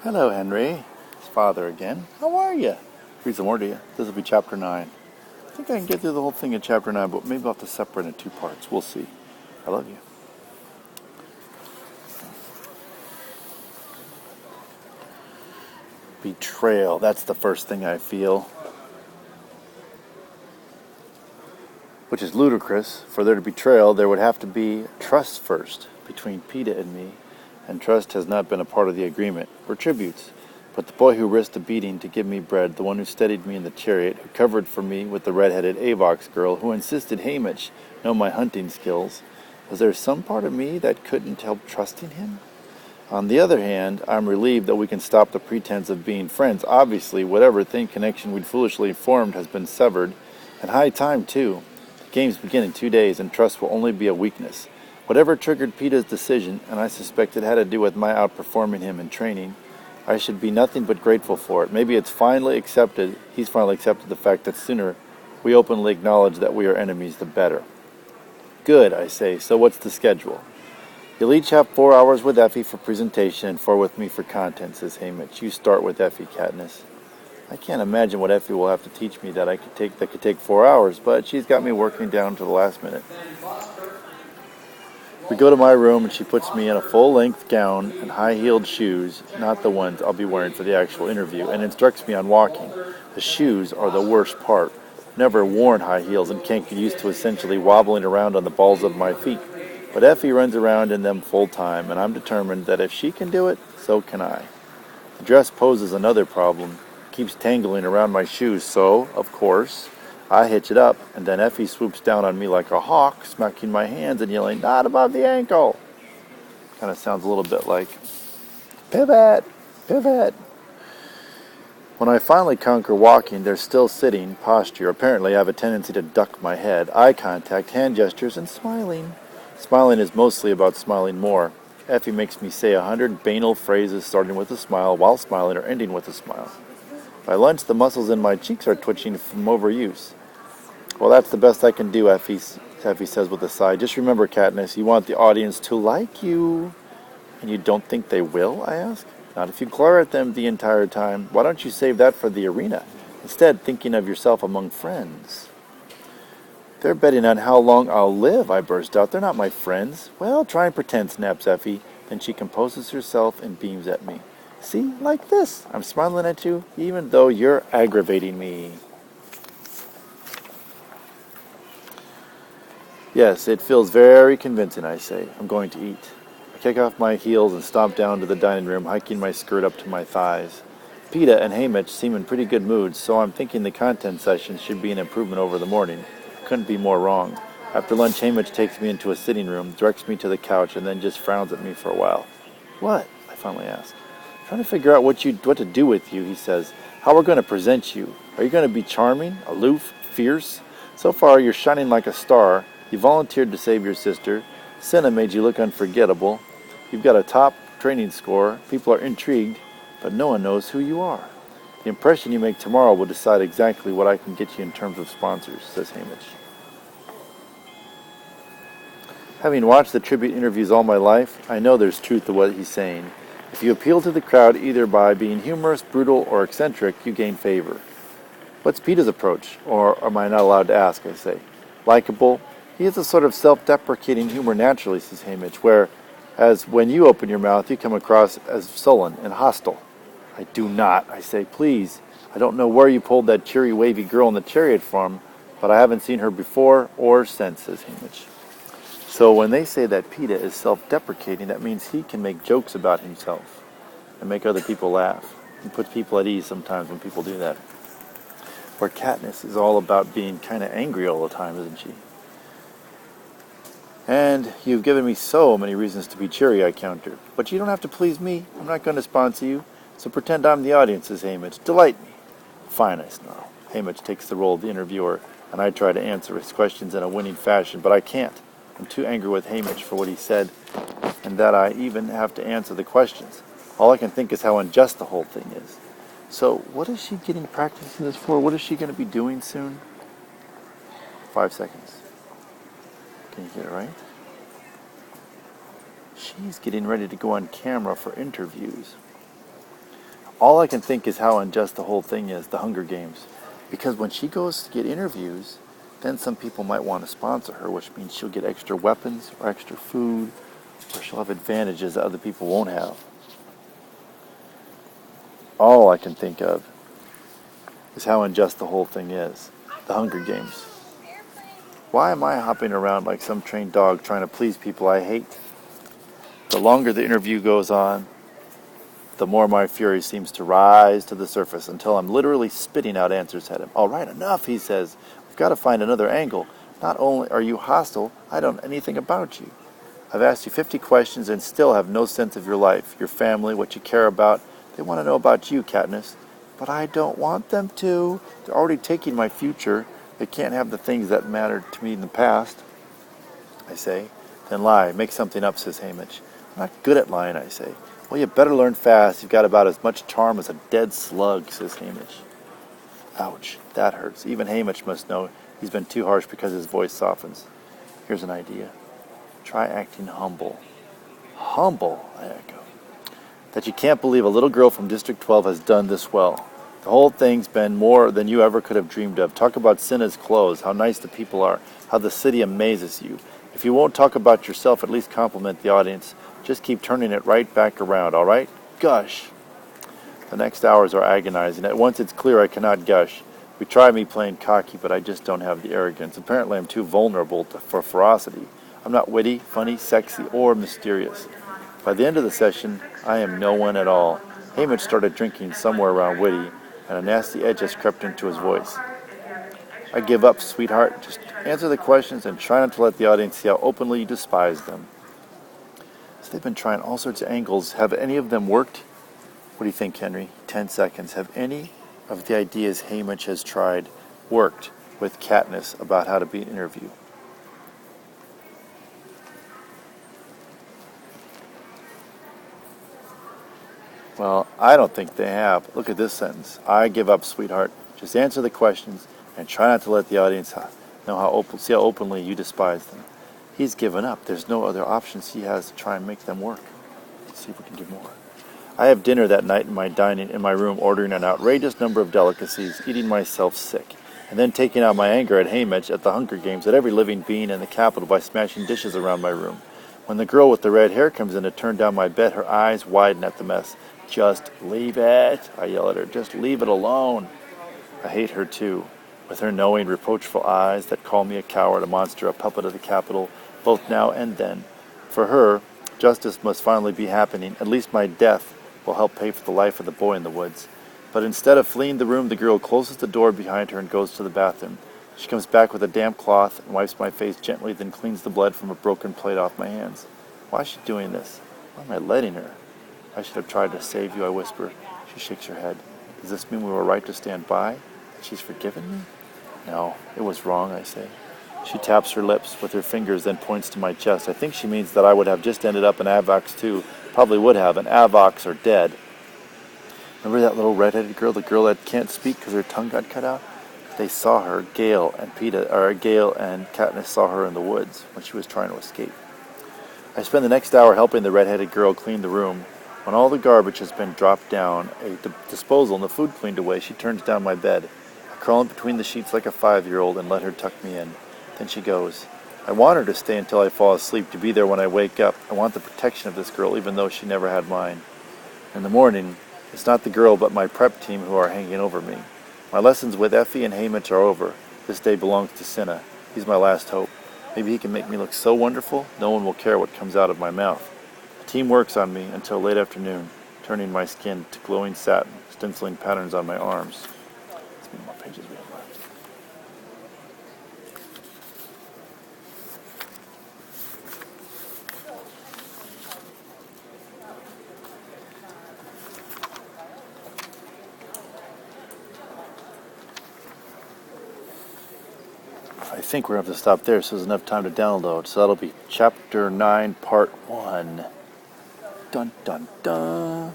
Hello, Henry. It's Father again. How are you? Read some more to you. This will be Chapter 9. I think I can get through the whole thing in Chapter 9, but maybe I'll have to separate it in 2 parts. We'll see. I love you. Betrayal. That's the first thing I feel. Which is ludicrous. For there to be betrayal, there would have to be trust first between Peeta and me. And trust has not been a part of the agreement. We're tributes. But the boy who risked a beating to give me bread, the one who steadied me in the chariot, who covered for me with the red-headed Avox girl, who insisted Henreich know my hunting skills, was there some part of me that couldn't help trusting him? On the other hand, I'm relieved that we can stop the pretense of being friends. Obviously, whatever thin connection we'd foolishly formed has been severed. And high time, too. The games begin in 2 days, and trust will only be a weakness. Whatever triggered Peeta's decision, and I suspect it had to do with my outperforming him in training, I should be nothing but grateful for it. Maybe he's finally accepted the fact that sooner we openly acknowledge that we are enemies, the better. Good, I say. So what's the schedule? You'll each have 4 hours with Effie for presentation and 4 with me for content, says Henreich. You start with Effie, Katniss. I can't imagine what Effie will have to teach me that could take 4 hours, but she's got me working down to the last minute. We go to my room and she puts me in a full-length gown and high-heeled shoes, not the ones I'll be wearing for the actual interview, and instructs me on walking. The shoes are the worst part. Never worn high heels and can't get used to essentially wobbling around on the balls of my feet. But Effie runs around in them full-time, and I'm determined that if she can do it, so can I. The dress poses another problem. It keeps tangling around my shoes, so, of course, I hitch it up, and then Effie swoops down on me like a hawk, smacking my hands and yelling, "Not above the ankle!" Kind of sounds a little bit like, "Pivot! Pivot!" When I finally conquer walking, they're still sitting, posture. Apparently I have a tendency to duck my head, eye contact, hand gestures, and smiling. Smiling is mostly about smiling more. Effie makes me say 100 banal phrases starting with a smile while smiling or ending with a smile. By lunch, the muscles in my cheeks are twitching from overuse. Well, that's the best I can do, Effie says with a sigh. Just remember, Katniss, you want the audience to like you. And you don't think they will, I ask? Not if you glare at them the entire time. Why don't you save that for the arena? Instead, thinking of yourself among friends. They're betting on how long I'll live, I burst out. They're not my friends. Well, try and pretend, snaps Effie. Then she composes herself and beams at me. See, like this. I'm smiling at you, even though you're aggravating me. Yes, it feels very convincing, I say. I'm going to eat. I kick off my heels and stomp down to the dining room, hiking my skirt up to my thighs. Peeta and Henreich seem in pretty good moods, so I'm thinking the content session should be an improvement over the morning. Couldn't be more wrong. After lunch, Henreich takes me into a sitting room, directs me to the couch, and then just frowns at me for a while. What? I finally ask. Trying to figure out what to do with you, he says. How we're going to present you. Are you going to be charming, aloof, fierce? So far, you're shining like a star. You volunteered to save your sister. Senna made you look unforgettable. You've got a top training score. People are intrigued, but no one knows who you are. The impression you make tomorrow will decide exactly what I can get you in terms of sponsors, says Henreich. Having watched the tribute interviews all my life, I know there's truth to what he's saying. If you appeal to the crowd either by being humorous, brutal, or eccentric, you gain favor. What's Peeta's approach? Or am I not allowed to ask, I say. Likeable? He has a sort of self-deprecating humor naturally, says Henreich, whereas when you open your mouth, you come across as sullen and hostile. I do not, I say. Please, I don't know where you pulled that cheery, wavy girl in the chariot from, but I haven't seen her before or since, says Henreich. So when they say that Peeta is self-deprecating, that means he can make jokes about himself and make other people laugh. He puts people at ease sometimes when people do that. Where Katniss is all about being kind of angry all the time, isn't she? And you've given me so many reasons to be cheery, I counter. But you don't have to please me. I'm not going to sponsor you. So pretend I'm the audience, says Henreich. Delight me. Fine, I snarl. Henreich takes the role of the interviewer, and I try to answer his questions in a winning fashion, but I can't. I'm too angry with Henreich for what he said, and that I even have to answer the questions. All I can think is how unjust the whole thing is. So, what is she getting practice in this for? What is she going to be doing soon? 5 seconds. Can you get it right? She's getting ready to go on camera for interviews. All I can think is how unjust the whole thing is, the Hunger Games. Because when she goes to get interviews, then some people might want to sponsor her, which means she'll get extra weapons or extra food, or she'll have advantages that other people won't have. All I can think of is how unjust the whole thing is, the Hunger Games. Why am I hopping around like some trained dog trying to please people I hate? The longer the interview goes on, the more my fury seems to rise to the surface until I'm literally spitting out answers at him. All right, enough, he says. We've got to find another angle. Not only are you hostile, I don't know anything about you. I've asked you 50 questions and still have no sense of your life, your family, what you care about. They want to know about you, Katniss. But I don't want them to. They're already taking my future. They can't have the things that mattered to me in the past. I say. Then lie. Make something up, says Haymitch. I'm not good at lying, I say. Well, you better learn fast. You've got about as much charm as a dead slug, says Haymitch. Ouch, that hurts. Even Haymitch must know he's been too harsh because his voice softens. Here's an idea. Try acting humble. Humble, I echo. That you can't believe a little girl from District 12 has done this well. The whole thing's been more than you ever could have dreamed of. Talk about Cinna's clothes, how nice the people are, how the city amazes you. If you won't talk about yourself, at least compliment the audience. Just keep turning it right back around, all right? Gush. The next hours are agonizing. At once it's clear I cannot gush. We try me playing cocky, but I just don't have the arrogance. Apparently I'm too vulnerable for ferocity. I'm not witty, funny, sexy, or mysterious. By the end of the session, I am no one at all. Haymitch started drinking somewhere around witty, and a nasty edge has crept into his voice. I give up, sweetheart. Just answer the questions and try not to let the audience see how openly you despise them. So they've been trying all sorts of angles. Have any of them worked? What do you think, Henry? 10 seconds. Have any of the ideas Haymitch has tried worked with Katniss about how to be an interview? Well, I don't think they have. Look at this sentence. I give up, sweetheart. Just answer the questions and try not to let the audience know see how openly you despise them. He's given up. There's no other options he has to try and make them work. Let's see if we can do more. I have dinner that night in my room, ordering an outrageous number of delicacies, eating myself sick, and then taking out my anger at Haymitch at the Hunger Games, at every living being in the Capitol by smashing dishes around my room. When the girl with the red hair comes in to turn down my bed, her eyes widen at the mess. Just leave it, I yell at her. Just leave it alone. I hate her too, with her knowing, reproachful eyes that call me a coward, a monster, a puppet of the Capitol, both now and then. For her, justice must finally be happening. At least my death will help pay for the life of the boy in the woods. But instead of fleeing the room, the girl closes the door behind her and goes to the bathroom. She comes back with a damp cloth and wipes my face gently, then cleans the blood from a broken plate off my hands. Why is she doing this? Why am I letting her? I should have tried to save you, I whisper. She shakes her head. Does this mean we were right to stand by? That she's forgiven me? No, it was wrong, I say. She taps her lips with her fingers, then points to my chest. I think she means that I would have just ended up in Avox too. Probably would have, and Avox are dead. Remember that little redheaded girl, the girl that can't speak because her tongue got cut out? They saw her, Gale and Katniss saw her in the woods when she was trying to escape. I spend the next hour helping the redheaded girl clean the room. When all the garbage has been dropped down, a disposal and the food cleaned away, she turns down my bed. I crawl in between the sheets like a 5-year-old and let her tuck me in. Then she goes. I want her to stay until I fall asleep, to be there when I wake up. I want the protection of this girl, even though she never had mine. In the morning, it's not the girl but my prep team who are hanging over me. My lessons with Effie and Haymitch are over. This day belongs to Cinna. He's my last hope. Maybe he can make me look so wonderful, no one will care what comes out of my mouth. The team works on me until late afternoon, turning my skin to glowing satin, stenciling patterns on my arms. Let's see how many pages we have left. I think we're going to have to stop there so there's enough time to download. So that'll be Chapter 9, Part 1. Dun, dun, dun.